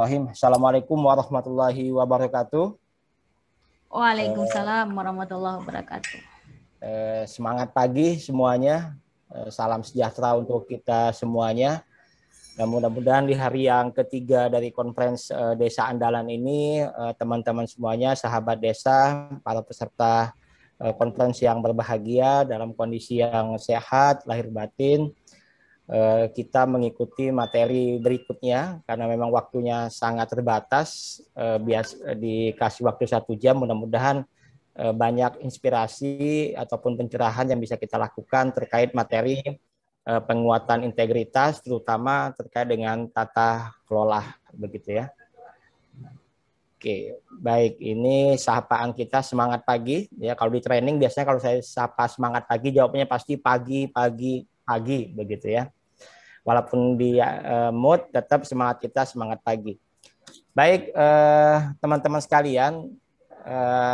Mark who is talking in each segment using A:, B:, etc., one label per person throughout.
A: Bismillahirrahmanirrahim. Assalamualaikum warahmatullahi wabarakatuh.
B: Waalaikumsalam warahmatullahi wabarakatuh.
A: Semangat pagi semuanya. Salam sejahtera untuk kita semuanya. Dan mudah-mudahan di hari yang ketiga dari konferensi Desa Andalan ini, teman-teman semuanya, sahabat desa, para peserta konferensi yang berbahagia dalam kondisi yang sehat, lahir batin, kita mengikuti materi berikutnya karena memang waktunya sangat terbatas. Dikasih waktu 1 jam, mudah-mudahan banyak inspirasi ataupun pencerahan yang bisa kita lakukan terkait materi penguatan integritas, terutama terkait dengan tata kelola, begitu ya. Oke, baik, ini sapaan kita semangat pagi ya. Kalau di training biasanya kalau saya sapa semangat pagi, jawabnya pasti pagi begitu ya. Walaupun di mood, tetap semangat kita semangat pagi. Baik, teman-teman sekalian,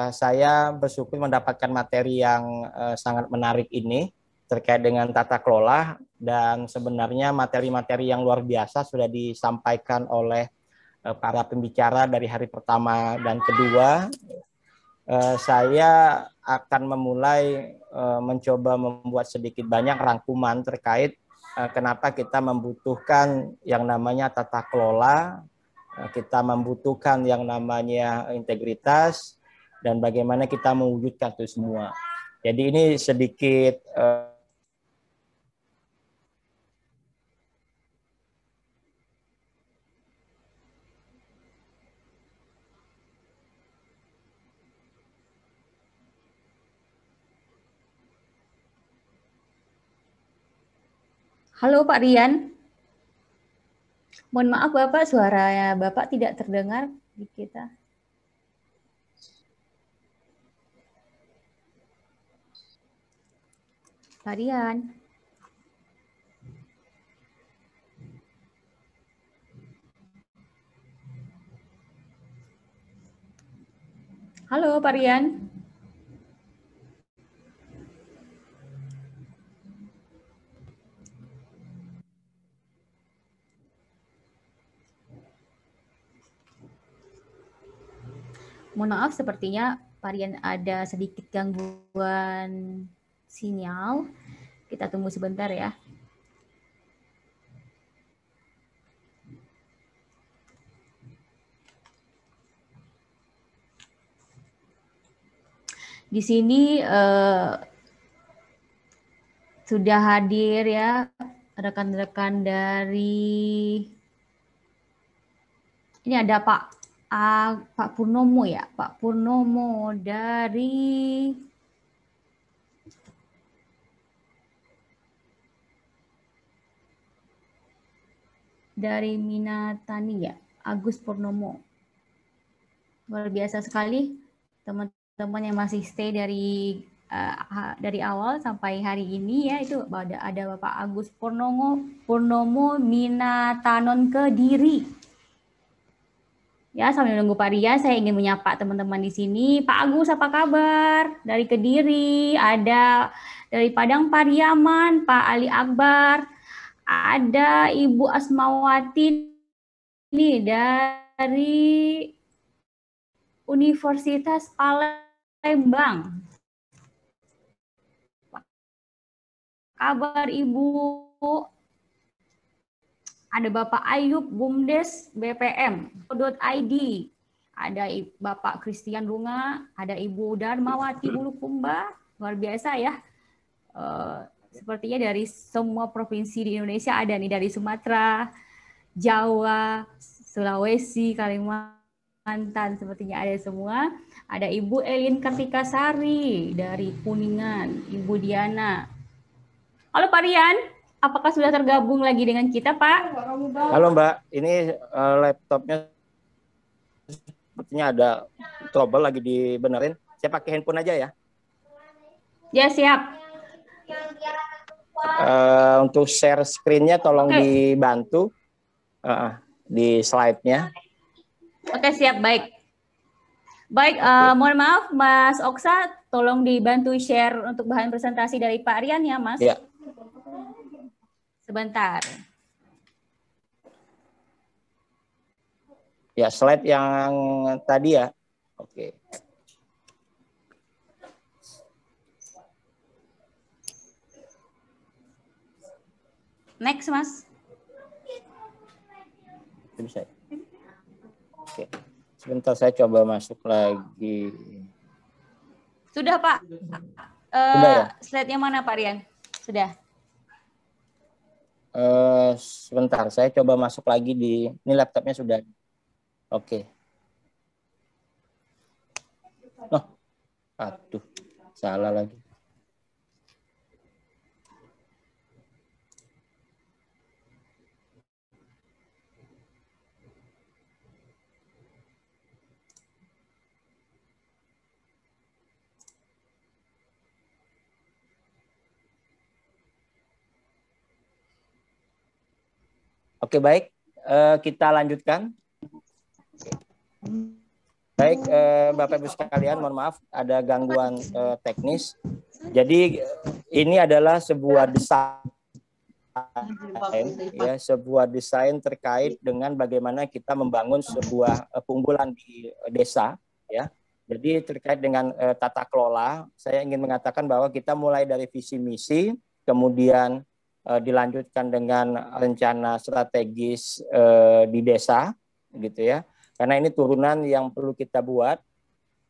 A: saya bersyukur mendapatkan materi yang sangat menarik ini terkait dengan tata kelola, dan sebenarnya materi-materi yang luar biasa sudah disampaikan oleh para pembicara dari hari pertama dan kedua. Saya akan memulai mencoba membuat sedikit banyak rangkuman terkait kenapa kita membutuhkan yang namanya tata kelola, kita membutuhkan yang namanya integritas, dan bagaimana kita mewujudkan itu semua. Jadi ini sedikit
B: Halo Pak Rian. Mohon maaf Bapak, suara Bapak tidak terdengar di kita. Pak Rian. Halo Pak Rian. Mohon maaf, sepertinya Pak Rian ada sedikit gangguan sinyal. Kita tunggu sebentar ya. Di sini sudah hadir ya rekan-rekan dari, ini ada Pak Purnomo ya, Pak Purnomo dari Minatani ya, Agus Purnomo. Luar biasa sekali teman-teman yang masih stay dari awal sampai hari ini ya. Itu ada Bapak Agus Purnomo Minatanon Kediri. Ya, sambil menunggu Pak Rian, saya ingin menyapa teman-teman di sini. Pak Agus, apa kabar? Dari Kediri, ada dari Padang Pariaman, Pak Ali Akbar, ada Ibu Asmawati ini dari Universitas Palembang. Apa kabar Ibu? Ada Bapak Ayub Bumdes BPM.id, ada Bapak Christian Runga, ada Ibu Darmawati Bulukumba, luar biasa ya. Sepertinya dari semua provinsi di Indonesia ada nih, dari Sumatera, Jawa, Sulawesi, Kalimantan, sepertinya ada semua. Ada Ibu Elin Kartikasari dari Kuningan, Ibu Diana. Halo Pak Rian. Apakah sudah tergabung lagi dengan kita, Pak?
A: Halo Mbak, ini laptopnya sepertinya ada trouble, lagi dibenerin. Saya pakai handphone aja ya.
B: Ya, siap.
A: Untuk share screen-nya tolong dibantu di slide-nya.
B: Oke, siap, baik. Baik, mohon maaf Mas Oksa, tolong dibantu share untuk bahan presentasi dari Pak Rian ya, Mas.
A: Ya.
B: Sebentar.
A: Ya, slide yang tadi ya. Oke.
B: Next, Mas.
A: Bisa. Oke. Sebentar saya coba masuk lagi.
B: Sudah, Pak.
A: Sudah ya?
B: Slide-nya mana, Pak Rian? Sudah.
A: Sebentar, saya coba masuk lagi di ini laptopnya sudah. Oke. Oh, aduh, salah lagi. Oke, baik. Kita lanjutkan. Baik, Bapak Ibu sekalian, mohon maaf ada gangguan teknis. Jadi ini adalah sebuah desain, ya, sebuah desain terkait dengan bagaimana kita membangun sebuah keunggulan di desa, ya. Jadi terkait dengan tata kelola, saya ingin mengatakan bahwa kita mulai dari visi misi, kemudian dilanjutkan dengan rencana strategis di desa, gitu ya. Karena ini turunan yang perlu kita buat.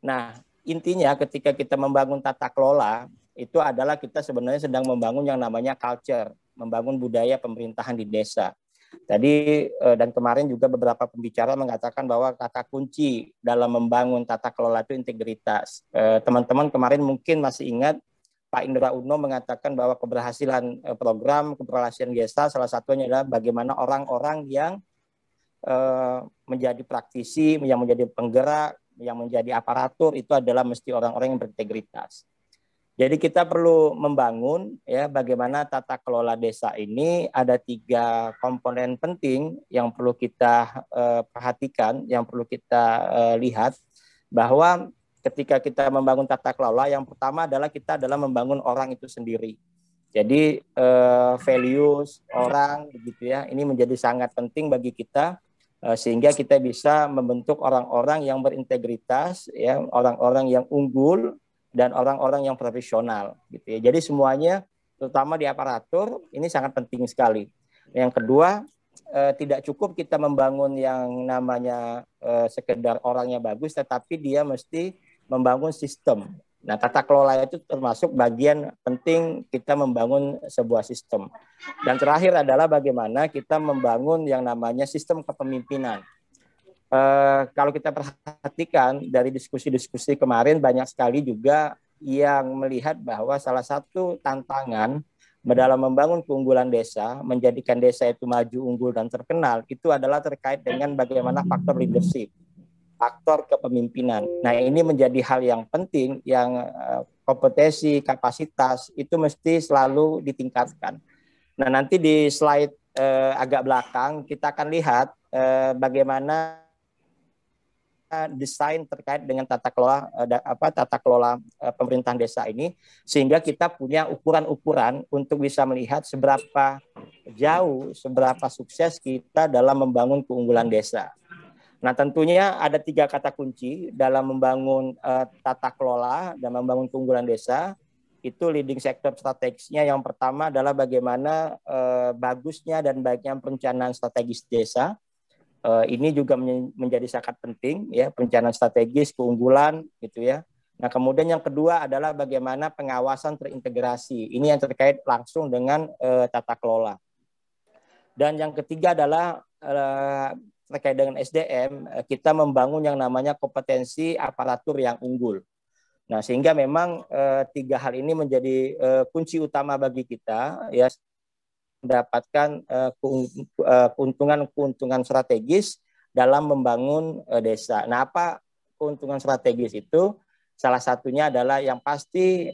A: Nah, intinya ketika kita membangun tata kelola, itu adalah kita sebenarnya sedang membangun yang namanya culture, membangun budaya pemerintahan di desa. Tadi dan kemarin juga beberapa pembicara mengatakan bahwa kata kunci dalam membangun tata kelola itu integritas. Teman-teman kemarin mungkin masih ingat Pak Indra Uno mengatakan bahwa keberhasilan program keberhasilan desa salah satunya adalah bagaimana orang-orang yang menjadi praktisi, yang menjadi penggerak, yang menjadi aparatur itu adalah mesti orang-orang yang berintegritas. Jadi kita perlu membangun ya bagaimana tata kelola desa ini ada 3 komponen penting yang perlu kita perhatikan, yang perlu kita lihat bahwa ketika kita membangun tata kelola yang pertama adalah kita adalah membangun orang itu sendiri. Jadi values orang begitu ya, ini menjadi sangat penting bagi kita sehingga kita bisa membentuk orang-orang yang berintegritas, ya, orang-orang yang unggul dan orang-orang yang profesional, gitu ya. Jadi semuanya, terutama di aparatur, ini sangat penting sekali. Yang kedua, tidak cukup kita membangun yang namanya sekedar orangnya bagus, tetapi dia mesti membangun sistem. Nah, tata kelola itu termasuk bagian penting kita membangun sebuah sistem. Dan terakhir adalah bagaimana kita membangun yang namanya sistem kepemimpinan. Kalau kita perhatikan dari diskusi-diskusi kemarin, banyak sekali juga yang melihat bahwa salah satu tantangan dalam membangun keunggulan desa, menjadikan desa itu maju, unggul, dan terkenal, itu adalah terkait dengan bagaimana faktor leadership, faktor kepemimpinan. Nah, ini menjadi hal yang penting yang kompetensi, kapasitas itu mesti selalu ditingkatkan. Nah, nanti di slide agak belakang kita akan lihat bagaimana desain terkait dengan tata kelola pemerintahan desa ini, sehingga kita punya ukuran-ukuran untuk bisa melihat seberapa jauh, seberapa sukses kita dalam membangun keunggulan desa. Nah, tentunya ada 3 kata kunci dalam membangun tata kelola dan membangun keunggulan desa. Itu leading sector strategisnya. Yang pertama adalah bagaimana bagusnya dan baiknya perencanaan strategis desa. Ini juga menjadi sangat penting, ya, perencanaan strategis keunggulan, gitu ya. Nah, kemudian yang kedua adalah bagaimana pengawasan terintegrasi. Ini yang terkait langsung dengan tata kelola. Dan yang ketiga adalah terkait dengan SDM, kita membangun yang namanya kompetensi aparatur yang unggul. Nah, sehingga memang 3 hal ini menjadi kunci utama bagi kita, ya, mendapatkan keuntungan strategis dalam membangun desa. Nah, apa keuntungan strategis itu? Salah satunya adalah yang pasti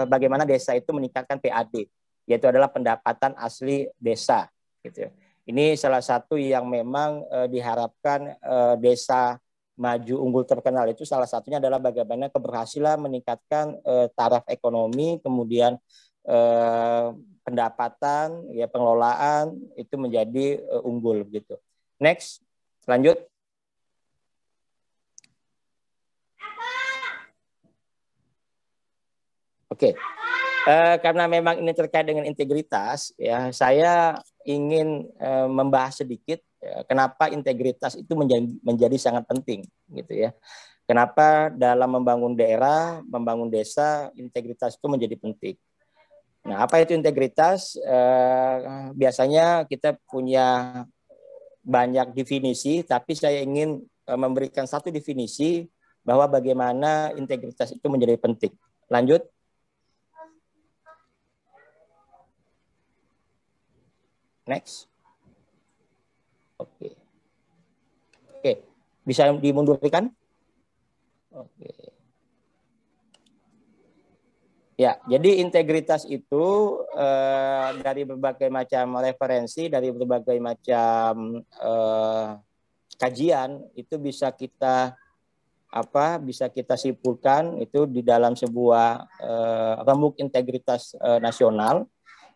A: bagaimana desa itu meningkatkan PAD, yaitu adalah pendapatan asli desa, gitu. Ini salah satu yang memang diharapkan desa maju unggul terkenal itu salah satunya adalah bagaimana keberhasilan meningkatkan taraf ekonomi, kemudian pendapatan, ya, pengelolaan itu menjadi unggul gitu. Next. Lanjut. Oke. Karena memang ini terkait dengan integritas, ya saya ingin membahas sedikit kenapa integritas itu menjadi sangat penting, gitu ya. Kenapa dalam membangun daerah, membangun desa, integritas itu menjadi penting. Nah, apa itu integritas? Biasanya kita punya banyak definisi, tapi saya ingin memberikan satu definisi bahwa bagaimana integritas itu menjadi penting. Lanjut. Next. Oke. Oke, bisa dimundurkan? Oke. Ya, jadi integritas itu dari berbagai macam referensi, dari berbagai macam kajian itu bisa kita simpulkan itu di dalam sebuah rembuk integritas nasional.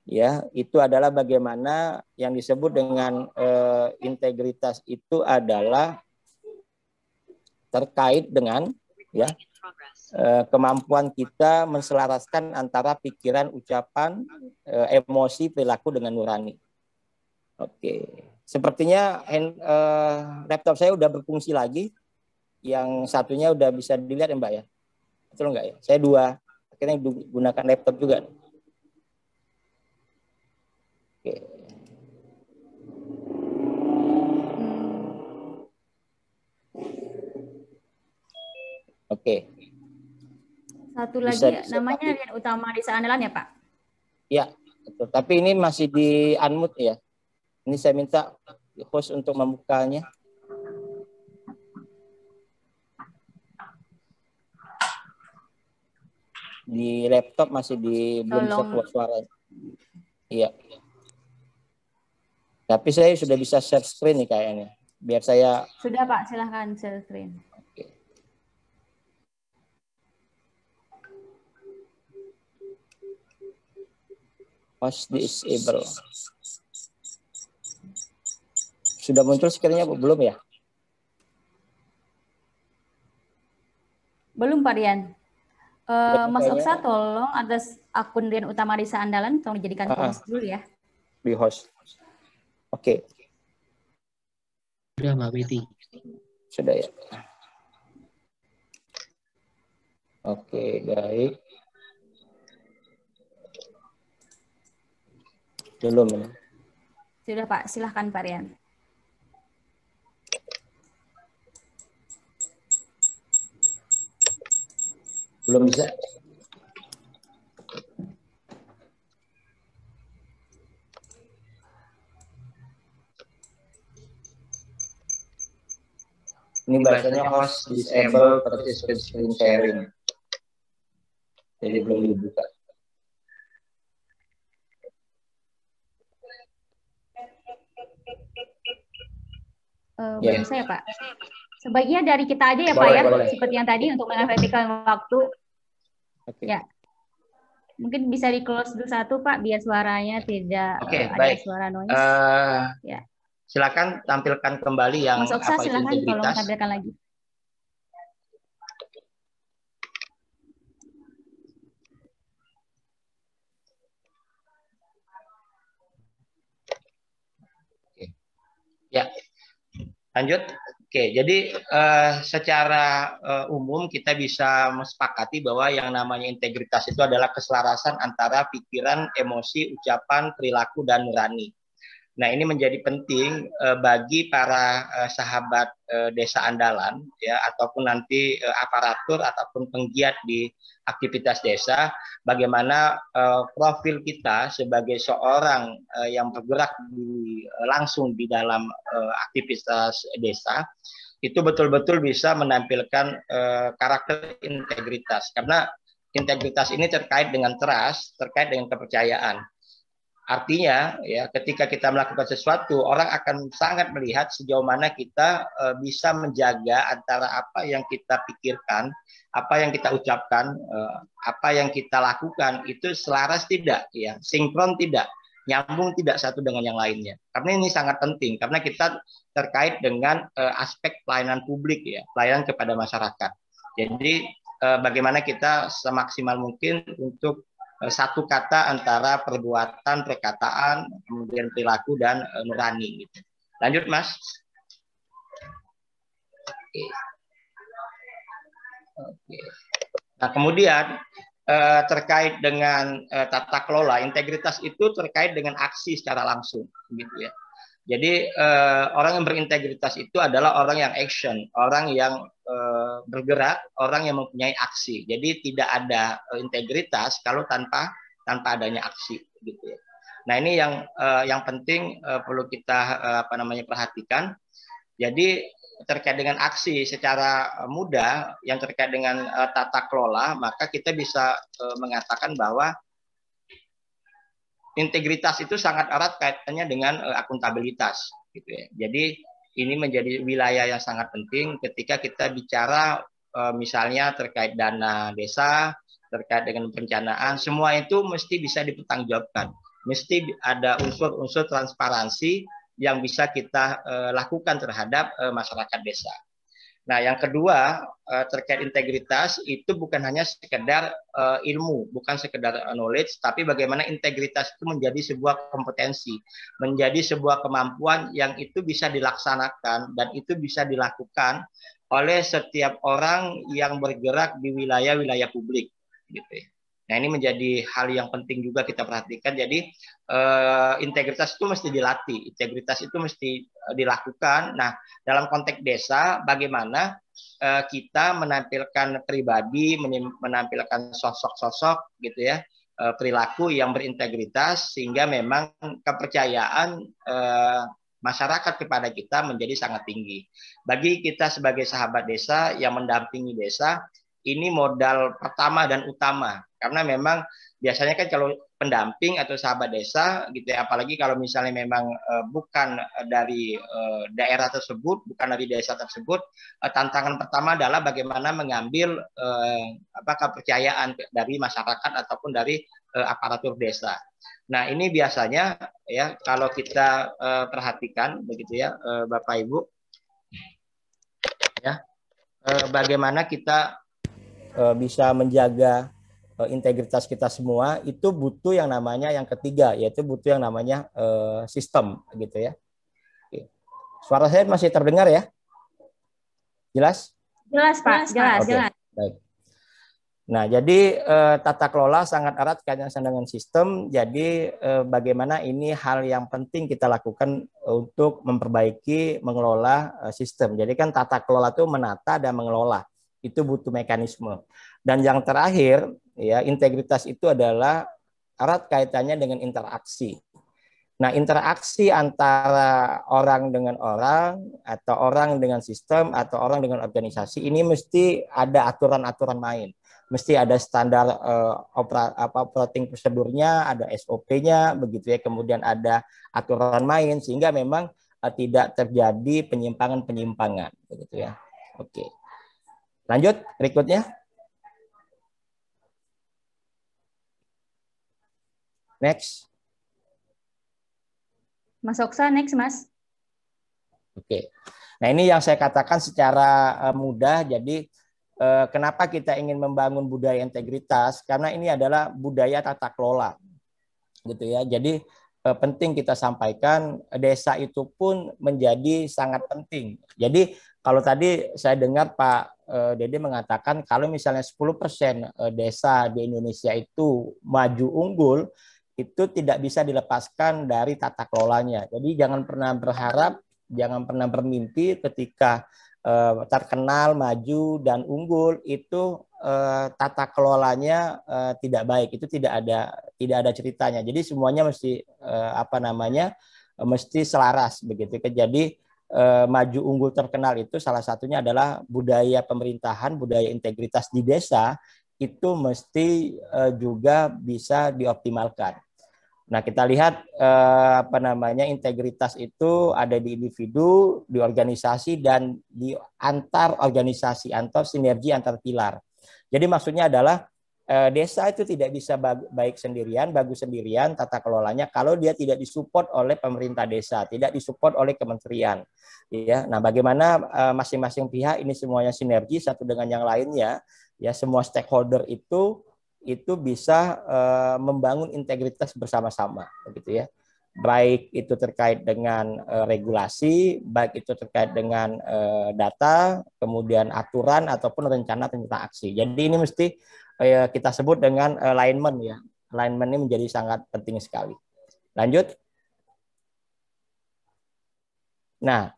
A: Ya, itu adalah bagaimana yang disebut dengan integritas itu adalah terkait dengan ya kemampuan kita menselaraskan antara pikiran, ucapan, emosi, perilaku dengan nurani. Oke, sepertinya laptop saya udah berfungsi lagi. Yang satunya udah bisa dilihat ya Mbak ya, betul nggak ya? Saya dua, akhirnya gunakan laptop juga. Oke. Oke.
B: Satu lagi namanya Rian Utama Desa Andalan ya Pak?
A: Ya, betul. Tapi ini masih di unmute ya. Ini saya minta host untuk membukanya. Di laptop masih belum bisa keluar suara. Iya. Tapi saya sudah bisa share screen nih kayaknya. Biar saya.
B: Sudah Pak, silahkan share screen.
A: Oke. Host disable. Sudah muncul screen-nya belum ya?
B: Belum Pak Rian. Mas Oksa tolong atas akun Rian Utama Desa Andalan tolong dijadikan host dulu ya.
A: Di host. Oke.
C: Sudah Mbak Betty.
A: Sudah ya. Oke, baik. Belum ya?
B: Sudah Pak, silahkan Pak Rian.
A: Belum bisa. Ini bahasanya host disable participant screen sharing. Jadi belum dibuka.
B: Belum saya Pak. Sebaiknya dari kita aja ya
A: boleh,
B: Pak ya,
A: boleh.
B: seperti yang tadi untuk mengefektifkan waktu.
A: Oke.
B: Ya. Mungkin bisa di close dulu satu Pak, biar suaranya tidak ada
A: baik.
B: suara noise. Ya.
A: Silakan tampilkan kembali yang
B: Mas Oksa,
A: apa itu
B: silakan tolong
A: integritas.
B: tampilkan lagi.
A: Ya, lanjut. Oke, jadi secara umum kita bisa mesepakati bahwa yang namanya integritas itu adalah keselarasan antara pikiran, emosi, ucapan, perilaku, dan nurani. Nah, ini menjadi penting bagi para sahabat desa andalan, ya, ataupun nanti aparatur ataupun penggiat di aktivitas desa, bagaimana profil kita sebagai seorang yang bergerak langsung di dalam aktivitas desa, itu betul-betul bisa menampilkan karakter integritas. Karena integritas ini terkait dengan trust, terkait dengan kepercayaan. Artinya, ya, ketika kita melakukan sesuatu, orang akan sangat melihat sejauh mana kita bisa menjaga antara apa yang kita pikirkan, apa yang kita ucapkan, apa yang kita lakukan itu selaras tidak, ya, sinkron tidak nyambung tidak satu dengan yang lainnya. Karena ini sangat penting karena kita terkait dengan aspek pelayanan publik ya, pelayanan kepada masyarakat. Jadi bagaimana kita semaksimal mungkin untuk satu kata antara perbuatan, perkataan, kemudian perilaku dan nurani gitu. Lanjut Mas. Oke. Oke. Nah, kemudian terkait dengan tata kelola, integritas itu terkait dengan aksi secara langsung gitu ya. Jadi orang yang berintegritas itu adalah orang yang action, orang yang bergerak, orang yang mempunyai aksi. Jadi tidak ada integritas kalau tanpa adanya aksi gitu ya. Nah, ini yang penting perlu kita perhatikan. Jadi terkait dengan aksi secara mudah yang terkait dengan tata kelola, maka kita bisa mengatakan bahwa integritas itu sangat erat kaitannya dengan akuntabilitas gitu ya. Jadi ini menjadi wilayah yang sangat penting ketika kita bicara misalnya terkait dana desa, terkait dengan perencanaan, semua itu mesti bisa dipertanggungjawabkan. Mesti ada unsur-unsur transparansi yang bisa kita lakukan terhadap masyarakat desa. Nah, yang kedua terkait integritas itu bukan hanya sekedar ilmu, bukan sekedar knowledge, tapi bagaimana integritas itu menjadi sebuah kompetensi, menjadi sebuah kemampuan yang itu bisa dilaksanakan dan itu bisa dilakukan oleh setiap orang yang bergerak di wilayah-wilayah publik, gitu ya. Nah, ini menjadi hal yang penting juga kita perhatikan. Jadi integritas itu mesti dilatih, integritas itu mesti dilakukan. Nah, dalam konteks desa, bagaimana kita menampilkan pribadi, menampilkan sosok-sosok gitu ya, perilaku yang berintegritas sehingga memang kepercayaan masyarakat kepada kita menjadi sangat tinggi. Bagi kita sebagai sahabat desa yang mendampingi desa, ini modal pertama dan utama. Karena memang biasanya kan kalau pendamping atau sahabat desa gitu ya, apalagi kalau misalnya memang bukan dari daerah tersebut, bukan dari desa tersebut, tantangan pertama adalah bagaimana mengambil kepercayaan dari masyarakat ataupun dari aparatur desa. Nah, ini biasanya ya kalau kita perhatikan begitu ya Bapak Ibu ya, bagaimana kita bisa menjaga integritas kita semua, itu butuh yang namanya yang ketiga, yaitu butuh yang namanya sistem gitu ya. Oke. Suara saya masih terdengar ya? Jelas?
B: Jelas Pak, jelas.
A: Oke. Jelas. Baik. Nah, jadi tata kelola sangat erat kaitannya dengan sistem. Jadi bagaimana ini hal yang penting kita lakukan untuk memperbaiki, mengelola sistem. Jadi kan tata kelola itu menata dan mengelola. Itu butuh mekanisme. Dan yang terakhir, ya, integritas itu adalah erat kaitannya dengan interaksi. Nah, interaksi antara orang dengan orang, atau orang dengan sistem, atau orang dengan organisasi, ini mesti ada aturan-aturan main. Mesti ada standar operating prosedurnya, ada SOP-nya, begitu ya. Kemudian ada aturan main, sehingga memang tidak terjadi penyimpangan-penyimpangan, begitu ya. Oke. Lanjut berikutnya. Next.
B: Mas Oksa, next Mas.
A: Oke. Nah, ini yang saya katakan secara mudah. Jadi kenapa kita ingin membangun budaya integritas? Karena ini adalah budaya tata kelola. Gitu ya. Jadi penting kita sampaikan, desa itu pun menjadi sangat penting. Jadi kalau tadi saya dengar Pak Dede mengatakan kalau misalnya 10% desa di Indonesia itu maju unggul, itu tidak bisa dilepaskan dari tata kelolanya. Jadi jangan pernah berharap, jangan pernah bermimpi ketika terkenal, maju, dan unggul, itu tata kelolanya tidak baik. Itu tidak ada ceritanya. Jadi semuanya mesti mesti selaras begitu. Jadi maju unggul terkenal itu salah satunya adalah budaya pemerintahan, budaya integritas di desa itu mesti juga bisa dioptimalkan. Nah, kita lihat integritas itu ada di individu, di organisasi, dan di antar organisasi, antar sinergi antar pilar. Jadi maksudnya adalah desa itu tidak bisa baik sendirian, bagus sendirian tata kelolanya kalau dia tidak disupport oleh pemerintah desa, tidak disupport oleh kementerian. Ya, nah bagaimana masing-masing pihak ini semuanya sinergi satu dengan yang lainnya, ya semua stakeholder itu bisa membangun integritas bersama-sama, begitu ya. Baik itu terkait dengan regulasi, baik itu terkait dengan data, kemudian aturan ataupun rencana tentang aksi. Jadi ini mesti kita sebut dengan alignment ya. Alignment ini menjadi sangat penting sekali. Lanjut. Nah,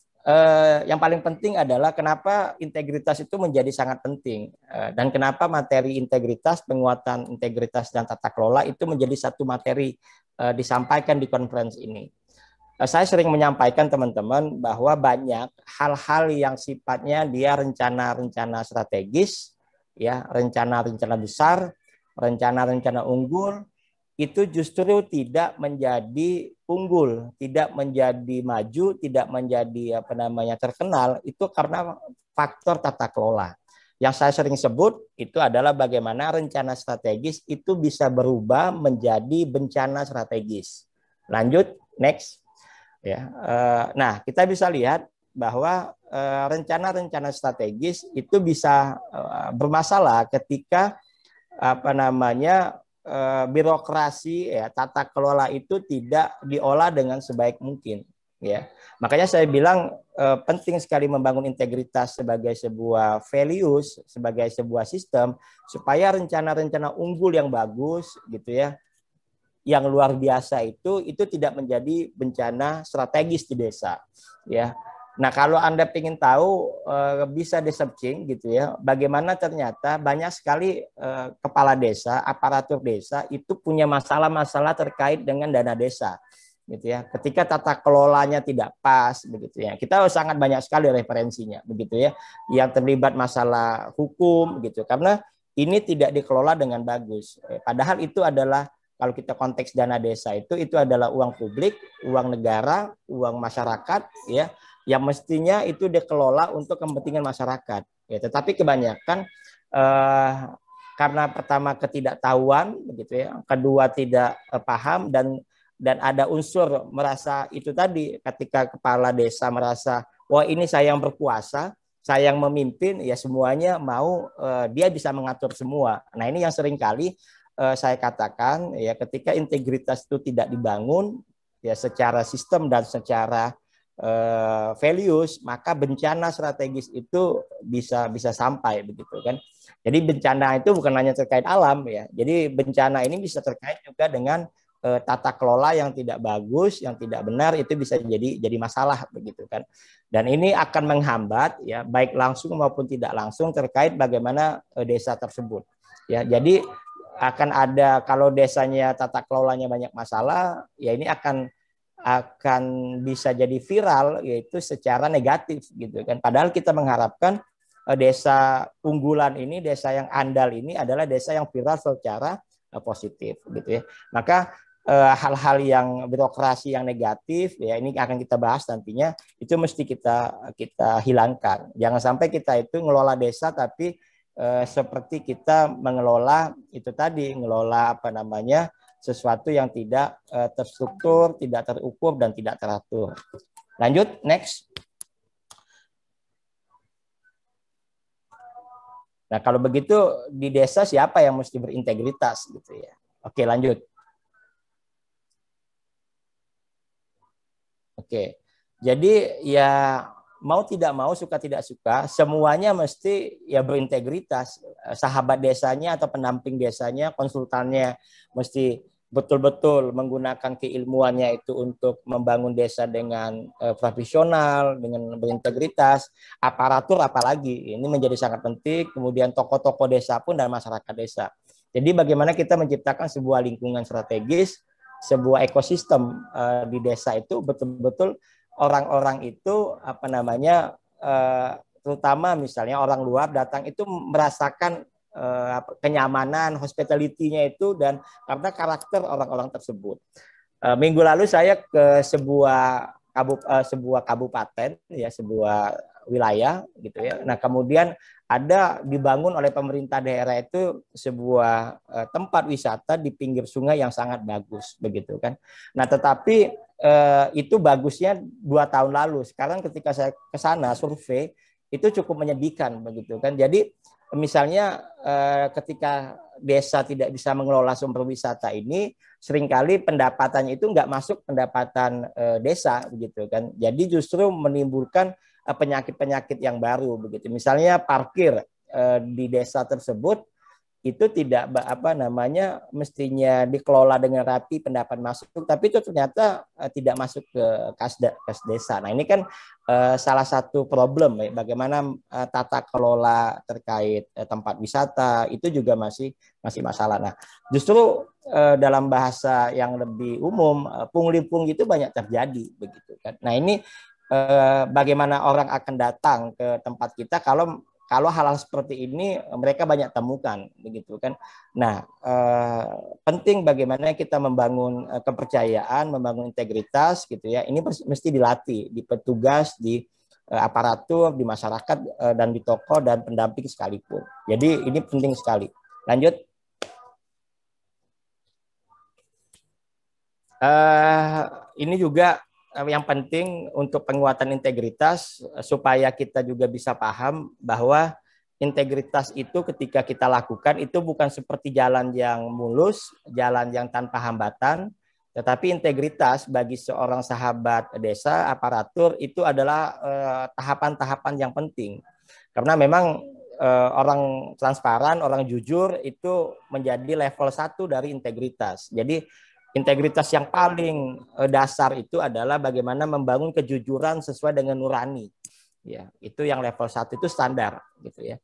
A: yang paling penting adalah kenapa integritas itu menjadi sangat penting dan kenapa materi integritas, penguatan integritas dan tata kelola itu menjadi satu materi disampaikan di konferensi ini. Saya sering menyampaikan teman-teman bahwa banyak hal-hal yang sifatnya dia rencana-rencana strategis, ya rencana-rencana besar, rencana-rencana unggul itu justru tidak menjadi unggul, tidak menjadi maju, tidak menjadi terkenal itu karena faktor tata kelola. Yang saya sering sebut itu adalah bagaimana rencana strategis itu bisa berubah menjadi bencana strategis. Lanjut, next. Ya, nah kita bisa lihat bahwa rencana-rencana strategis itu bisa bermasalah ketika birokrasi ya tata kelola itu tidak diolah dengan sebaik mungkin ya. Makanya saya bilang penting sekali membangun integritas sebagai sebuah values, sebagai sebuah sistem supaya rencana-rencana unggul yang bagus gitu ya, yang luar biasa itu tidak menjadi bencana strategis di desa ya. Nah, kalau Anda ingin tahu bisa di-searching gitu ya, bagaimana ternyata banyak sekali kepala desa, aparatur desa itu punya masalah-masalah terkait dengan dana desa gitu ya. Ketika tata kelolanya tidak pas begitu ya. Kita sangat banyak sekali referensinya begitu ya, yang terlibat masalah hukum gitu. Karena ini tidak dikelola dengan bagus. Padahal itu adalah kalau kita konteks dana desa itu adalah uang publik, uang negara, uang masyarakat ya, yang mestinya itu dikelola untuk kepentingan masyarakat. Ya, tetapi kebanyakan karena pertama ketidaktahuan, begitu ya, kedua tidak paham dan ada unsur merasa itu tadi ketika kepala desa merasa wah ini saya yang berkuasa, saya yang memimpin, ya semuanya mau dia bisa mengatur semua. Nah ini yang seringkali saya katakan ya ketika integritas itu tidak dibangun ya secara sistem dan secara values, maka bencana strategis itu bisa sampai begitu kan. Jadi bencana itu bukan hanya terkait alam ya. Jadi bencana ini bisa terkait juga dengan tata kelola yang tidak bagus, yang tidak benar, itu bisa jadi masalah begitu kan. Dan ini akan menghambat ya baik langsung maupun tidak langsung terkait bagaimana desa tersebut. Ya, jadi akan ada kalau desanya tata kelolanya banyak masalah, ya ini akan bisa jadi viral yaitu secara negatif gitu kan. Padahal kita mengharapkan desa unggulan ini, desa yang andal ini adalah desa yang viral secara positif gitu ya. Maka hal-hal yang birokrasi yang negatif ya ini akan kita bahas nantinya, itu mesti kita hilangkan. Jangan sampai kita itu ngelola desa tapi seperti kita mengelola itu tadi, ngelola sesuatu yang tidak terstruktur, tidak terukur, dan tidak teratur. Lanjut, next. Nah, kalau begitu di desa siapa yang mesti berintegritas gitu ya? Oke, lanjut. Oke. Jadi ya mau tidak mau, suka tidak suka, semuanya mesti ya berintegritas. Sahabat desanya atau pendamping desanya, konsultannya mesti betul-betul menggunakan keilmuannya itu untuk membangun desa dengan profesional, dengan berintegritas. Aparatur apalagi, ini menjadi sangat penting. Kemudian tokoh-tokoh desa pun dan masyarakat desa. Jadi bagaimana kita menciptakan sebuah lingkungan strategis, sebuah ekosistem di desa itu betul-betul orang-orang itu terutama misalnya orang luar datang itu merasakan kenyamanan, hospitality-nya itu, dan karena karakter orang-orang tersebut. Minggu lalu saya ke sebuah kabupaten ya, sebuah wilayah gitu ya. Nah, kemudian ada dibangun oleh pemerintah daerah itu sebuah tempat wisata di pinggir sungai yang sangat bagus begitu kan. Nah, tetapi itu bagusnya 2 tahun lalu. Sekarang ketika saya ke sana survei itu cukup menyedihkan begitu kan. Jadi misalnya ketika desa tidak bisa mengelola sumber wisata ini, seringkali pendapatannya itu nggak masuk pendapatan desa begitu kan. Jadi justru menimbulkan penyakit-penyakit yang baru begitu. Misalnya parkir di desa tersebut itu tidak mestinya dikelola dengan rapi pendapat masuk, tapi itu ternyata tidak masuk ke kas desa. Nah, ini kan salah satu problem ya, bagaimana tata kelola terkait tempat wisata itu juga masih masalah. Nah, justru dalam bahasa yang lebih umum pungli-pungli itu banyak terjadi begitu kan. Nah, ini bagaimana orang akan datang ke tempat kita kalau hal-hal seperti ini mereka banyak temukan begitu kan. Nah, penting bagaimana kita membangun kepercayaan, membangun integritas gitu ya. Ini mesti dilatih di petugas, di aparatur, di masyarakat dan di tokoh dan pendamping sekalipun. Jadi ini penting sekali. Lanjut. Ini juga yang penting untuk penguatan integritas supaya kita juga bisa paham bahwa integritas itu ketika kita lakukan itu bukan seperti jalan yang mulus, jalan yang tanpa hambatan, tetapi integritas bagi seorang sahabat desa, aparatur itu adalah tahapan-tahapan yang penting. Karena memang orang transparan, orang jujur itu menjadi level 1 dari integritas. Jadi integritas yang paling dasar itu adalah bagaimana membangun kejujuran sesuai dengan nurani. Ya, itu yang level 1 itu standar gitu ya.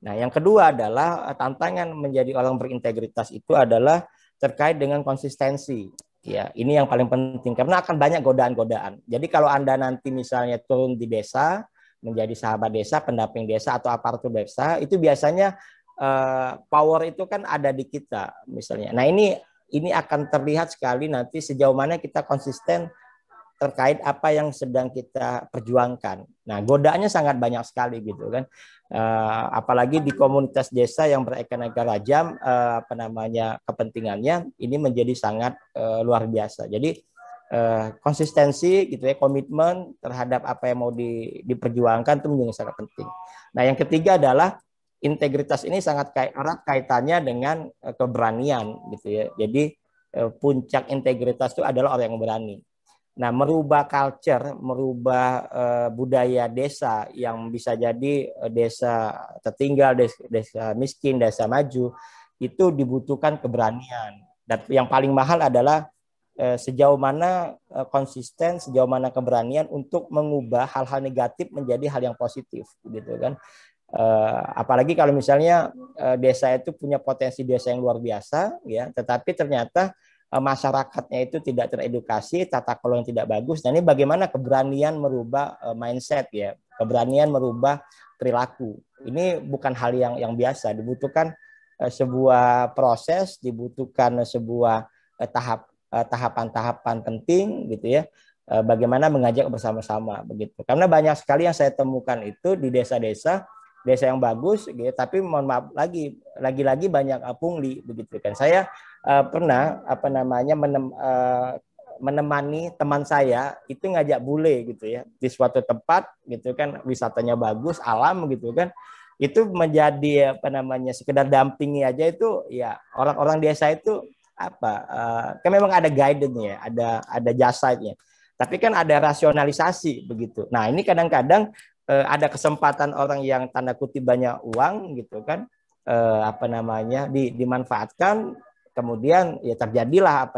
A: Nah, yang kedua adalah tantangan menjadi orang berintegritas itu adalah terkait dengan konsistensi. Ya, ini yang paling penting karena akan banyak godaan-godaan. Jadi kalau Anda nanti misalnya turun di desa, menjadi sahabat desa, pendamping desa atau aparatur desa, itu biasanya power itu kan ada di kita misalnya. Nah, ini akan terlihat sekali nanti sejauh mana kita konsisten terkait apa yang sedang kita perjuangkan. Nah, godaannya sangat banyak sekali gitu kan. Apalagi di komunitas desa yang beraneka ragam kepentingannya ini menjadi sangat luar biasa. Jadi konsistensi gitu ya, komitmen terhadap apa yang mau diperjuangkan itu menjadi sangat penting. Nah, yang ketiga adalah integritas ini sangat erat kaitannya dengan keberanian gitu ya. Jadi puncak integritas itu adalah orang yang berani. Nah, merubah culture, merubah budaya desa yang bisa jadi desa tertinggal, desa miskin, desa maju, itu dibutuhkan keberanian. Dan yang paling mahal adalah sejauh mana konsisten, sejauh mana keberanian untuk mengubah hal-hal negatif menjadi hal yang positif gitu kan. Apalagi kalau misalnya desa itu punya potensi desa yang luar biasa ya, tetapi ternyata masyarakatnya itu tidak teredukasi, tata kelola yang tidak bagus. Nah, ini bagaimana keberanian merubah mindset ya, keberanian merubah perilaku. Ini bukan hal yang biasa, dibutuhkan sebuah proses, dibutuhkan sebuah tahapan-tahapan penting gitu ya. Bagaimana mengajak bersama-sama begitu. Karena banyak sekali yang saya temukan itu di desa-desa yang bagus gitu, tapi mohon maaf lagi-lagi banyak pungli begitu kan. Saya pernah menemani teman saya itu ngajak bule gitu ya di suatu tempat gitu kan, wisatanya bagus, alam gitu kan. Itu menjadi sekedar dampingi aja itu ya, orang-orang desa itu kan memang ada guidance-nya, ada jasanya. Tapi kan ada rasionalisasi begitu. Nah, ini kadang-kadang ada kesempatan orang yang tanda kutip banyak uang gitu kan, dimanfaatkan, kemudian ya terjadilah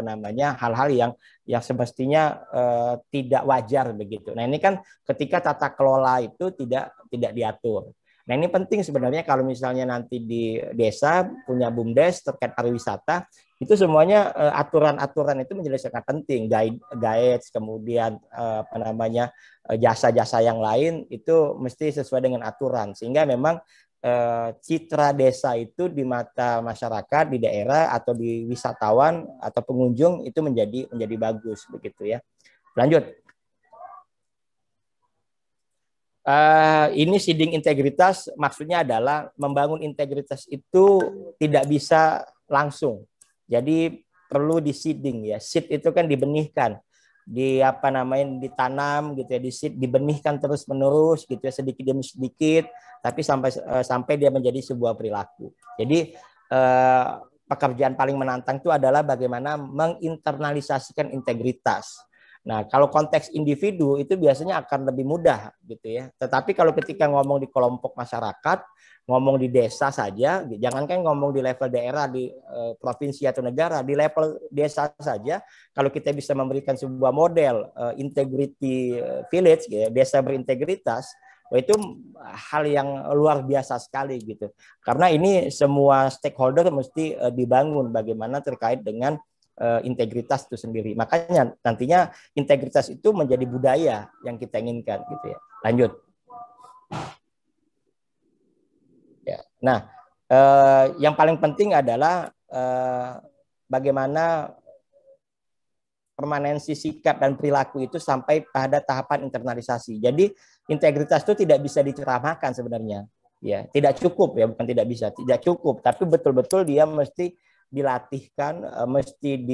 A: hal-hal yang semestinya tidak wajar begitu. Nah, ini kan ketika tata kelola itu tidak diatur. Nah, ini penting sebenarnya kalau misalnya nanti di desa punya BUMDes terkait pariwisata, itu semuanya aturan-aturan itu menjadi sangat penting, guides, kemudian jasa-jasa yang lain itu mesti sesuai dengan aturan, sehingga memang citra desa itu di mata masyarakat di daerah atau di wisatawan atau pengunjung itu menjadi bagus begitu ya. Lanjut. Ini seeding integritas maksudnya adalah membangun integritas itu tidak bisa langsung. Jadi perlu di seeding ya. Seed itu kan dibenihkan, di apa namanya, ditanam gitu ya, di seed, dibenihkan terus menerus gitu ya, sedikit demi sedikit, tapi sampai dia menjadi sebuah perilaku. Jadi pekerjaan paling menantang itu adalah bagaimana menginternalisasikan integritas. Nah, kalau konteks individu itu biasanya akan lebih mudah gitu ya. Tetapi kalau ketika ngomong di kelompok masyarakat, ngomong di desa saja, jangankan ngomong di level daerah, di provinsi atau negara, di level desa saja, kalau kita bisa memberikan sebuah model integrity village, ya, desa berintegritas, itu hal yang luar biasa sekali gitu. Karena ini semua stakeholder mesti dibangun bagaimana terkait dengan integritas itu sendiri. Makanya nantinya integritas itu menjadi budaya yang kita inginkan gitu ya. Lanjut. Ya. Nah, yang paling penting adalah bagaimana permanensi sikap dan perilaku itu sampai pada tahapan internalisasi. Jadi integritas itu tidak bisa diceramahkan sebenarnya. Ya, tidak cukup ya, bukan tidak bisa, tidak cukup, tapi betul-betul dia mesti dilatihkan, mesti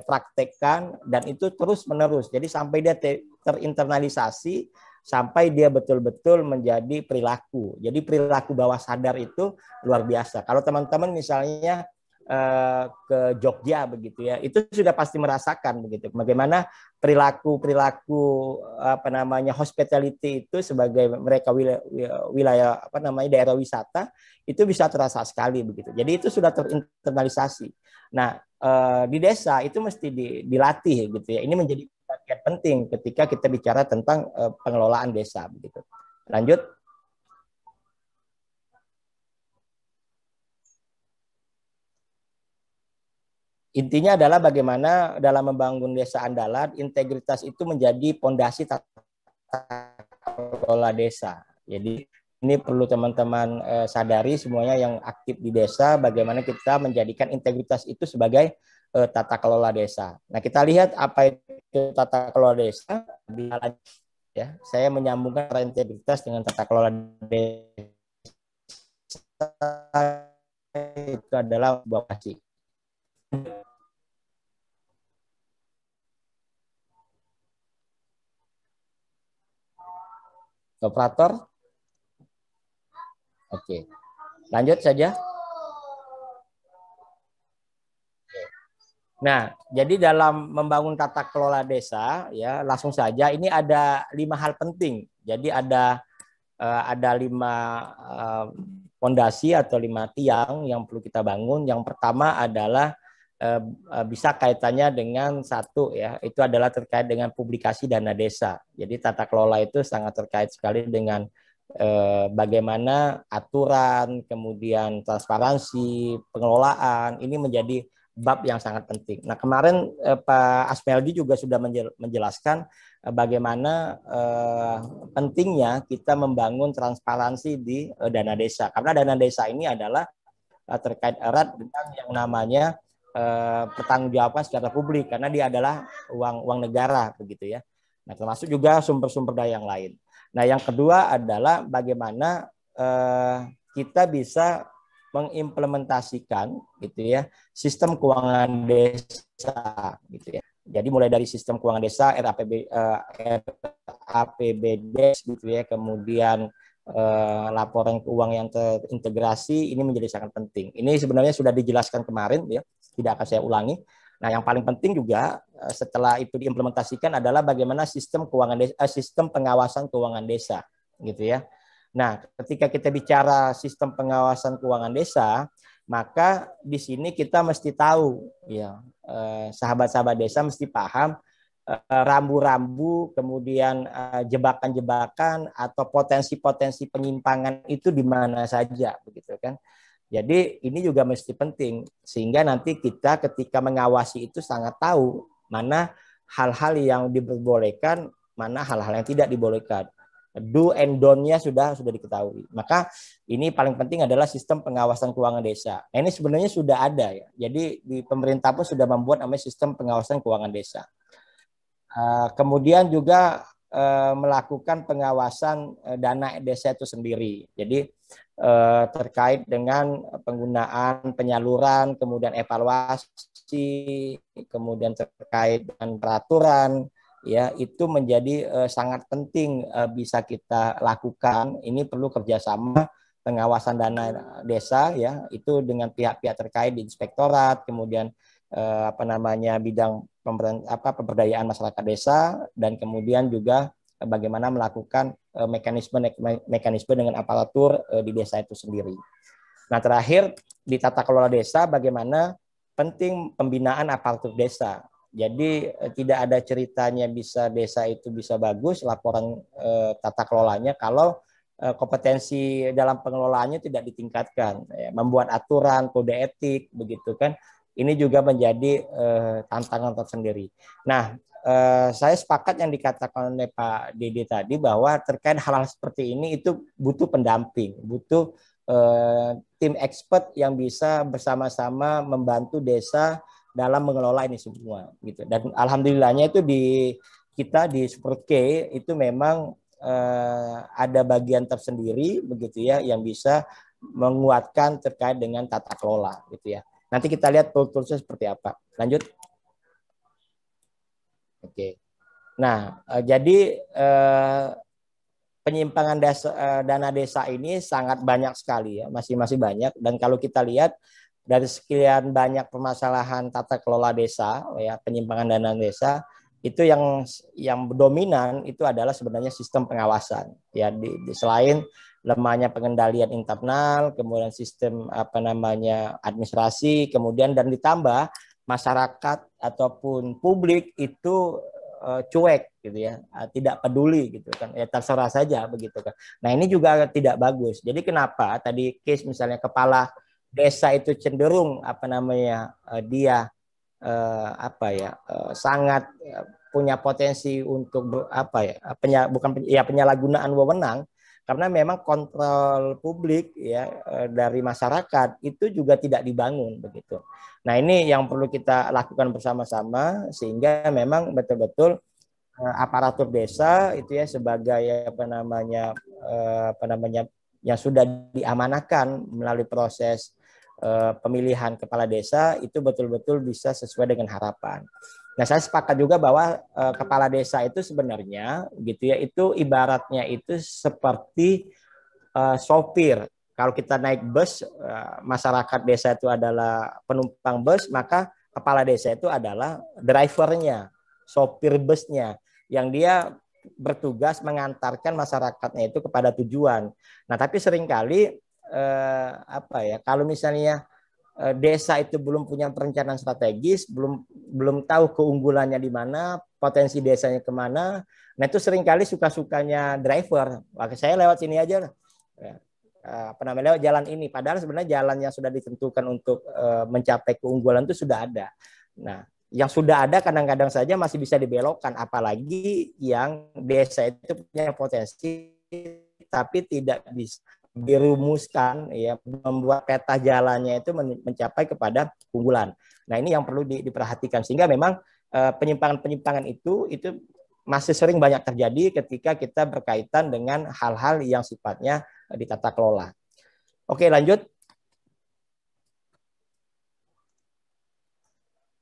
A: praktekkan, dan itu terus menerus. Jadi sampai dia terinternalisasi, sampai dia betul-betul menjadi perilaku. Jadi perilaku bawah sadar itu luar biasa. Kalau teman-teman misalnya ke Jogja begitu ya, itu sudah pasti merasakan begitu bagaimana perilaku hospitality itu sebagai mereka wilayah daerah wisata itu bisa terasa sekali begitu. Jadi itu sudah terinternalisasi. Nah, di desa itu mesti dilatih gitu ya. Ini menjadi bagian penting ketika kita bicara tentang pengelolaan desa begitu. Lanjut. Intinya adalah bagaimana dalam membangun desa andalan, integritas itu menjadi pondasi tata kelola desa. Jadi ini perlu teman-teman sadari semuanya yang aktif di desa, bagaimana kita menjadikan integritas itu sebagai tata kelola desa. Nah, kita lihat apa itu tata kelola desa. Ya, saya menyambungkan integritas dengan tata kelola desa itu adalah sebuah kasih. Operator. Oke. Lanjut saja. Nah, jadi dalam membangun tata kelola desa, ya langsung saja ini ada 5 hal penting. Jadi ada 5 fondasi atau 5 tiang yang perlu kita bangun. Yang pertama adalah bisa kaitannya dengan satu ya, itu adalah terkait dengan publikasi dana desa. Jadi tata kelola itu sangat terkait sekali dengan bagaimana aturan, kemudian transparansi, pengelolaan, ini menjadi bab yang sangat penting. Nah, kemarin Pak Asmeldi juga sudah menjelaskan bagaimana pentingnya kita membangun transparansi di dana desa. Karena dana desa ini adalah terkait erat dengan yang namanya pertanggungjawaban secara publik, karena dia adalah uang negara begitu ya. Nah, termasuk juga sumber-sumber daya yang lain. Nah, yang kedua adalah bagaimana kita bisa mengimplementasikan gitu ya sistem keuangan desa gitu ya. Jadi mulai dari sistem keuangan desa RAPBD gitu ya, kemudian laporan keuangan yang terintegrasi, ini menjadi sangat penting. Ini sebenarnya sudah dijelaskan kemarin ya, tidak akan saya ulangi. Nah, yang paling penting juga setelah itu diimplementasikan adalah bagaimana sistem keuangan desa, sistem pengawasan keuangan desa gitu ya. Nah, ketika kita bicara sistem pengawasan keuangan desa, maka di sini kita mesti tahu ya, sahabat-sahabat desa mesti paham rambu-rambu, kemudian jebakan-jebakan atau potensi-potensi penyimpangan itu di mana saja begitu kan. Jadi ini juga mesti penting sehingga nanti kita ketika mengawasi itu sangat tahu mana hal-hal yang diperbolehkan, mana hal-hal yang tidak dibolehkan. Do and don't-nya sudah diketahui. Maka ini paling penting adalah sistem pengawasan keuangan desa. Nah, ini sebenarnya sudah ada ya. Jadi di pemerintah pun sudah membuat namanya sistem pengawasan keuangan desa. Kemudian juga melakukan pengawasan dana desa itu sendiri. Jadi terkait dengan penggunaan, penyaluran, kemudian evaluasi, kemudian terkait dengan peraturan, ya itu menjadi sangat penting bisa kita lakukan. Ini perlu kerjasama pengawasan dana desa, ya itu dengan pihak-pihak terkait di inspektorat, kemudian bidang pemberdayaan masyarakat desa, dan kemudian juga bagaimana melakukan mekanisme dengan aparatur di desa itu sendiri. Nah, terakhir di tata kelola desa, bagaimana penting pembinaan aparatur desa. Jadi tidak ada ceritanya desa itu bisa bagus laporan tata kelolanya kalau kompetensi dalam pengelolaannya tidak ditingkatkan. Membuat aturan, kode etik, begitu kan. Ini juga menjadi tantangan tersendiri. Nah, saya sepakat yang dikatakan oleh Pak Dede tadi bahwa terkait hal-hal seperti ini itu butuh pendamping, butuh tim expert yang bisa bersama-sama membantu desa dalam mengelola ini semua gitu. Dan alhamdulillahnya itu kita di Super K itu memang ada bagian tersendiri begitu ya yang bisa menguatkan terkait dengan tata kelola gitu ya. Nanti kita lihat toolsnya seperti apa. Lanjut. Oke. Nah, jadi penyimpangan dana desa ini sangat banyak sekali ya, masih banyak. Dan kalau kita lihat dari sekian banyak permasalahan tata kelola desa, ya penyimpangan dana desa itu yang dominan itu adalah sebenarnya sistem pengawasan. Ya, selain lemahnya pengendalian internal, kemudian sistem administrasi, kemudian dan ditambah masyarakat ataupun publik itu cuek gitu ya, tidak peduli gitu kan, ya terserah saja begitu kan. Nah, ini juga tidak bagus. Jadi kenapa tadi case misalnya kepala desa itu cenderung dia sangat punya potensi untuk penyalahgunaan wewenang, karena memang kontrol publik ya dari masyarakat itu juga tidak dibangun begitu. Nah, ini yang perlu kita lakukan bersama-sama sehingga memang betul-betul aparatur desa itu ya sebagai yang sudah diamanahkan melalui proses pemilihan kepala desa itu betul-betul bisa sesuai dengan harapan. Nah, saya sepakat juga bahwa kepala desa itu sebenarnya gitu ya, itu ibaratnya itu seperti sopir. Kalau kita naik bus, masyarakat desa itu adalah penumpang bus, maka kepala desa itu adalah drivernya, sopir busnya, yang dia bertugas mengantarkan masyarakatnya itu kepada tujuan. Nah, tapi seringkali kalau misalnya desa itu belum punya perencanaan strategis, belum tahu keunggulannya di mana, potensi desanya kemana. Nah, itu seringkali suka-sukanya driver. Maka saya lewat sini aja, lewat jalan ini. Padahal sebenarnya jalan yang sudah ditentukan untuk mencapai keunggulan itu sudah ada. Nah, yang sudah ada kadang-kadang saja masih bisa dibelokkan, apalagi yang desa itu punya potensi tapi tidak bisa dirumuskan ya, membuat peta jalannya itu mencapai kepada keunggulan. Nah, ini yang perlu diperhatikan sehingga memang penyimpangan-penyimpangan itu masih sering banyak terjadi ketika kita berkaitan dengan hal-hal yang sifatnya ditata kelola. Oke, lanjut.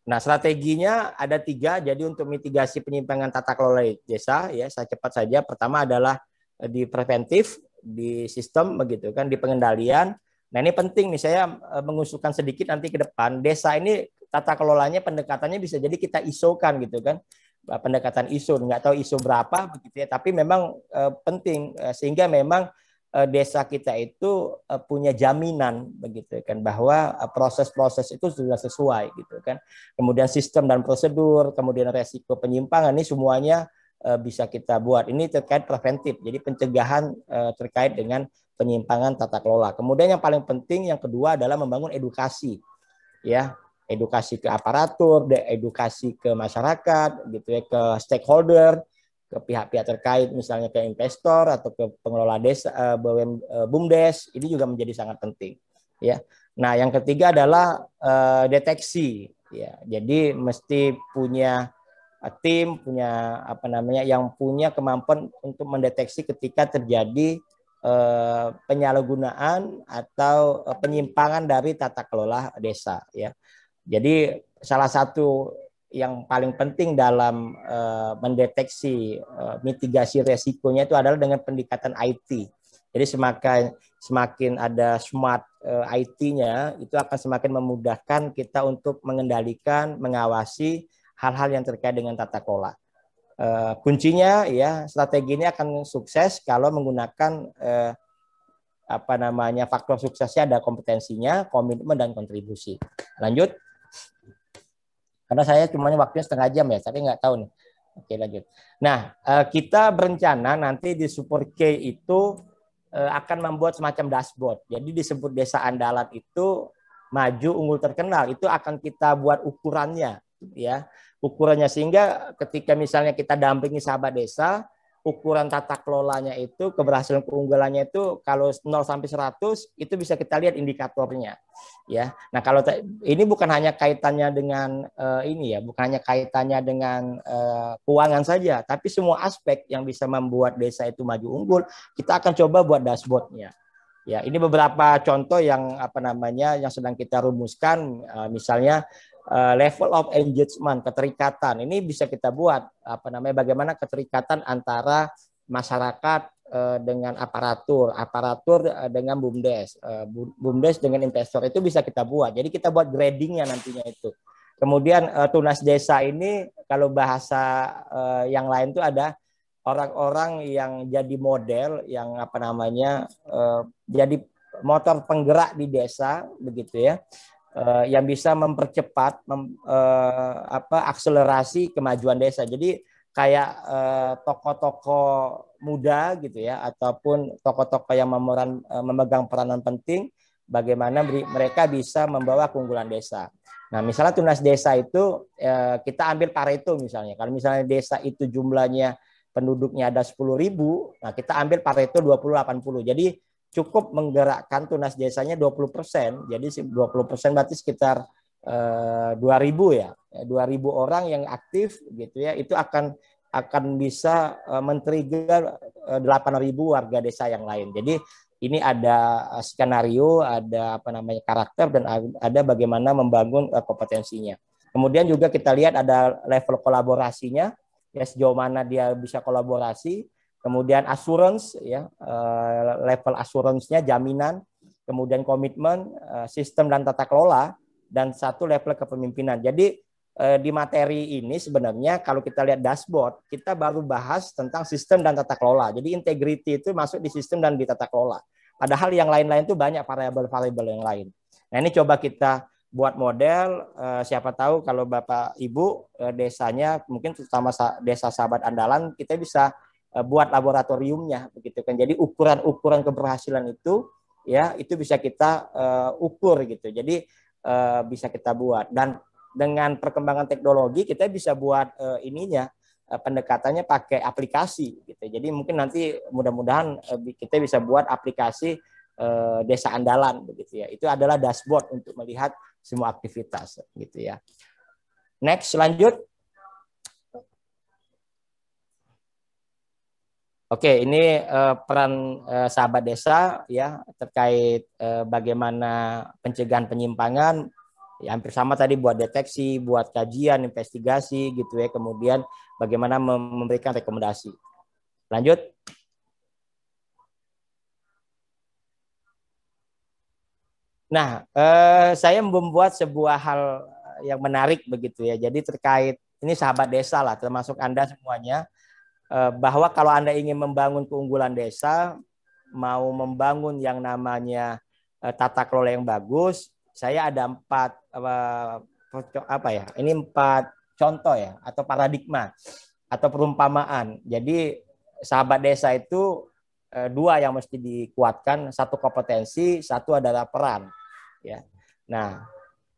A: Nah, strateginya ada 3. Jadi untuk mitigasi penyimpangan tata kelola desa ya, saya cepat saja. Pertama adalah di preventif, di sistem begitu kan, di pengendalian. Nah, ini penting nih, saya mengusulkan sedikit nanti ke depan. Desa ini tata kelolanya pendekatannya bisa jadi kita ISO-kan gitu kan. Pendekatan ISO, nggak tahu ISO berapa begitu ya, tapi memang penting sehingga memang desa kita itu punya jaminan begitu kan bahwa proses-proses itu sudah sesuai gitu kan. Kemudian sistem dan prosedur, kemudian resiko penyimpangan ini semuanya bisa kita buat. Ini terkait preventif, jadi pencegahan terkait dengan penyimpangan tata kelola. Kemudian yang paling penting yang kedua adalah membangun edukasi, ya, edukasi ke aparatur, edukasi ke masyarakat, gitu ya, ke stakeholder, ke pihak-pihak terkait, misalnya ke investor atau ke pengelola desa, BUMDes, ini juga menjadi sangat penting, ya. Nah, yang ketiga adalah deteksi, ya. Jadi mesti punya tim, punya yang punya kemampuan untuk mendeteksi ketika terjadi penyalahgunaan atau penyimpangan dari tata kelola desa ya. Jadi salah satu yang paling penting dalam mendeteksi mitigasi resikonya itu adalah dengan pendekatan IT. Jadi semakin ada smart IT-nya, itu akan semakin memudahkan kita untuk mengendalikan, mengawasi hal-hal yang terkait dengan tata kelola. Kuncinya ya, strategi ini akan sukses kalau menggunakan faktor suksesnya ada kompetensinya, komitmen dan kontribusi. Lanjut. Karena saya cuma waktunya setengah jam ya, tapi nggak tahu nih. Oke, lanjut. Nah, kita berencana nanti di Super K itu akan membuat semacam dashboard. Jadi disebut desa andalan itu maju, unggul, terkenal. Itu akan kita buat ukurannya, ya, ukurannya sehingga ketika misalnya kita dampingi sahabat desa, ukuran tata kelolanya itu, keberhasilan keunggulannya itu kalau 0 sampai 100 itu bisa kita lihat indikatornya. Ya. Nah, kalau ini bukan hanya kaitannya dengan bukan hanya kaitannya dengan keuangan saja, tapi semua aspek yang bisa membuat desa itu maju unggul, kita akan coba buat dashboardnya. Ya, ini beberapa contoh yang yang sedang kita rumuskan, misalnya level of engagement, keterikatan. Ini bisa kita buat bagaimana keterikatan antara masyarakat dengan aparatur dengan BUMDes, BUMDes dengan investor, itu bisa kita buat. Jadi kita buat gradingnya nantinya itu. Kemudian tunas desa ini kalau bahasa yang lain itu ada orang-orang yang jadi model, yang jadi motor penggerak di desa, begitu ya. Yang bisa mempercepat akselerasi kemajuan desa. Jadi kayak tokoh-tokoh muda gitu ya, ataupun tokoh-tokoh yang memegang peranan penting, bagaimana mereka bisa membawa keunggulan desa. Nah, misalnya tunas desa itu kita ambil Pareto misalnya. Kalau misalnya desa itu jumlahnya penduduknya ada 10.000, nah kita ambil Pareto 20-80. Jadi cukup menggerakkan tunas desanya 20%. Jadi 20% berarti sekitar 2.000 ya. 2.000 orang yang aktif gitu ya. Itu akan bisa men-trigger 8.000 warga desa yang lain. Jadi ini ada skenario, ada karakter, dan ada bagaimana membangun kompetensinya. Kemudian juga kita lihat ada level kolaborasinya, ya sejauh mana dia bisa kolaborasi. Kemudian assurance ya, level assurance-nya, jaminan, kemudian komitmen, sistem dan tata kelola, dan satu level kepemimpinan. Jadi di materi ini sebenarnya kalau kita lihat dashboard, kita baru bahas tentang sistem dan tata kelola. Jadi integrity itu masuk di sistem dan di tata kelola. Padahal yang lain-lain itu banyak variabel-variabel yang lain. Nah, ini coba kita buat model, siapa tahu kalau Bapak Ibu desanya mungkin terutama desa sahabat andalan, kita bisa buat laboratoriumnya begitu kan. Jadi ukuran-ukuran keberhasilan itu ya itu bisa kita ukur gitu. Jadi bisa kita buat, dan dengan perkembangan teknologi kita bisa buat pendekatannya pakai aplikasi gitu. Jadi mungkin nanti mudah-mudahan kita bisa buat aplikasi desa andalan begitu ya. Itu adalah dashboard untuk melihat semua aktivitas gitu ya. Next, lanjut. Oke, ini peran sahabat desa ya terkait bagaimana pencegahan penyimpangan. Ya, hampir sama tadi, buat deteksi, buat kajian, investigasi gitu ya. Kemudian bagaimana memberikan rekomendasi. Lanjut. Nah, saya membuat sebuah hal yang menarik begitu ya. Jadi terkait ini sahabat desa lah, termasuk Anda semuanya. Bahwa kalau Anda ingin membangun keunggulan desa, mau membangun yang namanya tata kelola yang bagus, saya ada 4 contoh ya, atau paradigma atau perumpamaan. Jadi sahabat desa itu 2 yang mesti dikuatkan, 1 kompetensi, 1 adalah peran. Ya. Nah,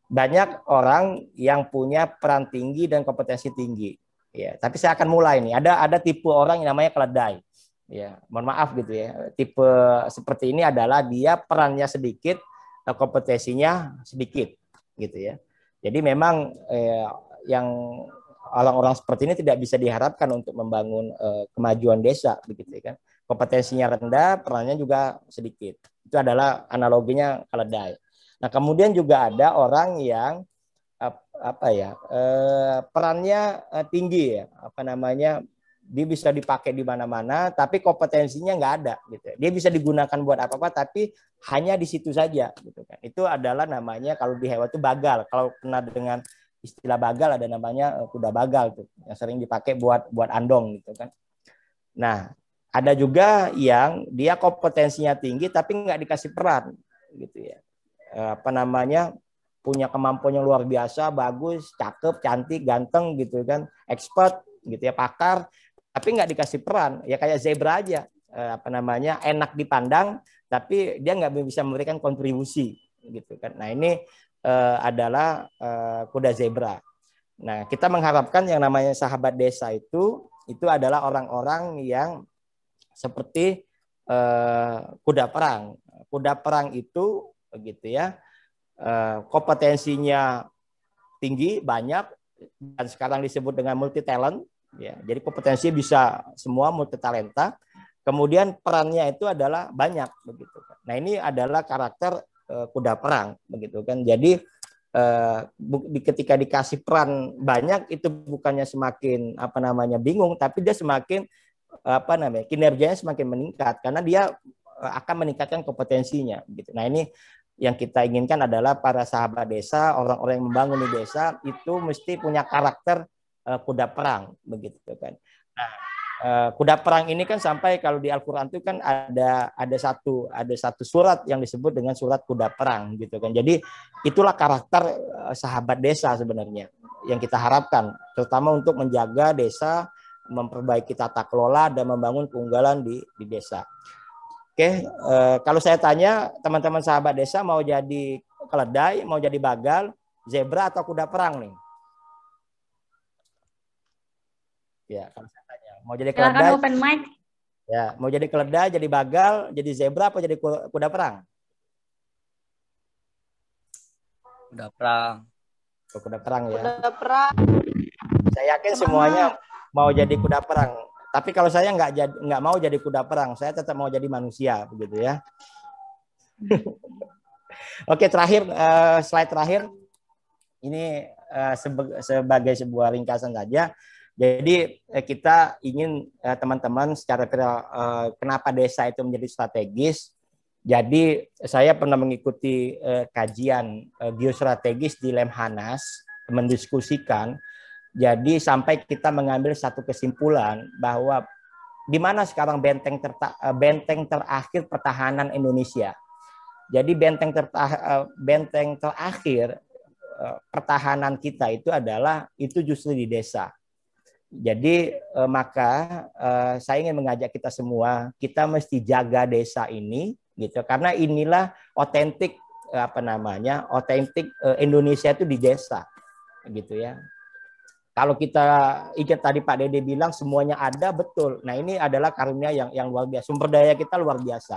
A: banyak orang yang punya peran tinggi dan kompetensi tinggi. Ya, tapi saya akan mulai nih. Ada tipe orang yang namanya keledai. Ya, mohon maaf gitu ya. Tipe seperti ini adalah dia perannya sedikit, kompetensinya sedikit, gitu ya. Jadi memang yang orang-orang seperti ini tidak bisa diharapkan untuk membangun kemajuan desa, begitu kan. Kompetensinya rendah, perannya juga sedikit. Itu adalah analoginya keledai. Nah, kemudian juga ada orang yang perannya tinggi ya, dia bisa dipakai di mana-mana, tapi kompetensinya nggak ada, gitu. Dia bisa digunakan buat apa-apa, tapi hanya di situ saja, gitu kan. Itu adalah namanya kalau di hewan itu bagal. Kalau pernah dengan istilah bagal, ada namanya kuda bagal tuh, yang sering dipakai buat andong, gitu kan. Nah, ada juga yang dia kompetensinya tinggi, tapi nggak dikasih peran, gitu ya. Punya kemampuan yang luar biasa, bagus, cakep, cantik, ganteng, gitu kan, expert, gitu ya, pakar, tapi nggak dikasih peran, ya kayak zebra aja, enak dipandang, tapi dia nggak bisa memberikan kontribusi, gitu kan. Nah, ini adalah kuda zebra. Nah, kita mengharapkan yang namanya sahabat desa itu adalah orang-orang yang seperti kuda perang. Kuda perang itu, gitu ya, kompetensinya tinggi, banyak, dan sekarang disebut dengan multi talent, ya. Jadi kompetensi bisa semua, multi talenta. Kemudian perannya itu adalah banyak, begitu. Nah, ini adalah karakter kuda perang, begitu kan. Jadi ketika dikasih peran banyak, itu bukannya semakin bingung, tapi dia semakin kinerjanya semakin meningkat karena dia akan meningkatkan kompetensinya, gitu. Nah, ini yang kita inginkan adalah para sahabat desa, orang-orang yang membangun di desa itu mesti punya karakter kuda perang, begitu kan. Nah, kuda perang ini kan sampai kalau di Al-Qur'an itu kan ada satu surat yang disebut dengan surat kuda perang, gitu kan. Jadi itulah karakter sahabat desa sebenarnya yang kita harapkan, terutama untuk menjaga desa, memperbaiki tata kelola dan membangun keunggulan di desa. Oke, kalau saya tanya teman-teman sahabat desa mau jadi keledai, mau jadi bagal, zebra atau kuda perang nih? Ya, kalau saya tanya mau jadi keledai.
B: Silakan open mic.
A: Ya, mau jadi keledai, jadi bagal, jadi zebra apa jadi kuda perang?
C: Kuda perang.
A: Kuda perang ya.
D: Kuda perang.
A: Saya yakin semuanya mau jadi kuda perang. Tapi kalau saya nggak mau jadi kuda perang, saya tetap mau jadi manusia, begitu ya. Oke, terakhir, slide terakhir. Ini sebagai sebuah ringkasan saja. Jadi kita ingin teman-teman secara kenapa desa itu menjadi strategis. Jadi saya pernah mengikuti kajian geostrategis di Lemhanas, mendiskusikan. Jadi sampai kita mengambil satu kesimpulan bahwa di mana sekarang benteng terakhir pertahanan Indonesia. Jadi benteng terakhir pertahanan kita itu justru di desa. Jadi maka saya ingin mengajak kita semua, kita mesti jaga desa ini, gitu, karena inilah otentik Indonesia itu di desa, gitu ya. Kalau kita ingat tadi Pak Dede bilang semuanya ada, betul. Nah, ini adalah karunia yang luar biasa. Sumber daya kita luar biasa.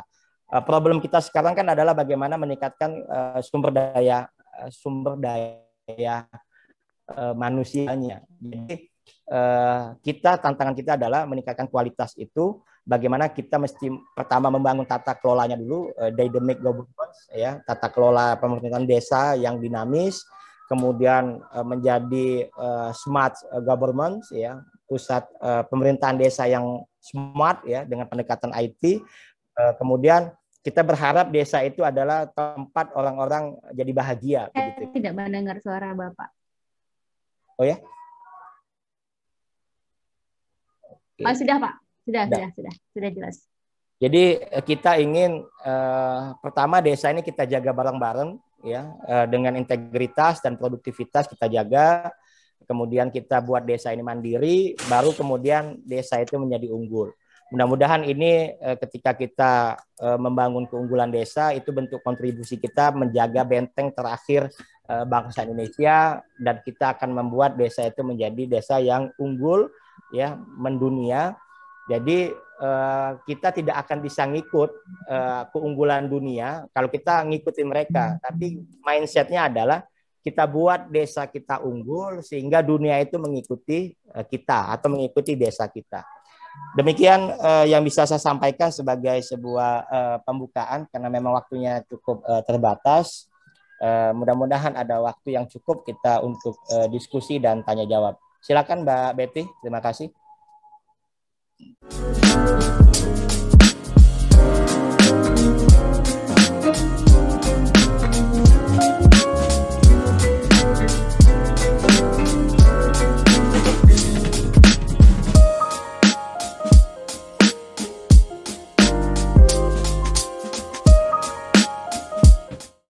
A: Problem kita sekarang kan adalah bagaimana meningkatkan sumber daya manusianya. Jadi tantangan kita adalah meningkatkan kualitas itu. Bagaimana kita mesti pertama membangun tata kelolanya dulu, dynamic governance, ya, tata kelola pemerintahan desa yang dinamis. Kemudian menjadi smart government, ya, pusat pemerintahan desa yang smart, ya, dengan pendekatan IT. Kemudian kita berharap desa itu adalah tempat orang-orang jadi bahagia.
B: Saya
A: begitu.
B: tidak mendengar suara Bapak.
A: Oh ya?
B: Okay. Sudah Pak, sudah jelas. Jadi
A: kita ingin pertama desa ini kita jaga bareng-bareng, ya, dengan integritas dan produktivitas kita jaga. Kemudian kita buat desa ini mandiri, baru kemudian desa itu menjadi unggul. Mudah-mudahan ini ketika kita membangun keunggulan desa, itu bentuk kontribusi kita menjaga benteng terakhir bangsa Indonesia, dan kita akan membuat desa itu menjadi desa yang unggul, ya, mendunia. Jadi kita tidak akan bisa ngikut keunggulan dunia kalau kita ngikutin mereka. Tapi mindsetnya adalah kita buat desa kita unggul sehingga dunia itu mengikuti kita atau mengikuti desa kita. Demikian yang bisa saya sampaikan sebagai sebuah pembukaan karena memang waktunya cukup terbatas. Mudah-mudahan ada waktu yang cukup kita untuk diskusi dan tanya jawab. Silakan Mbak Betty, terima kasih.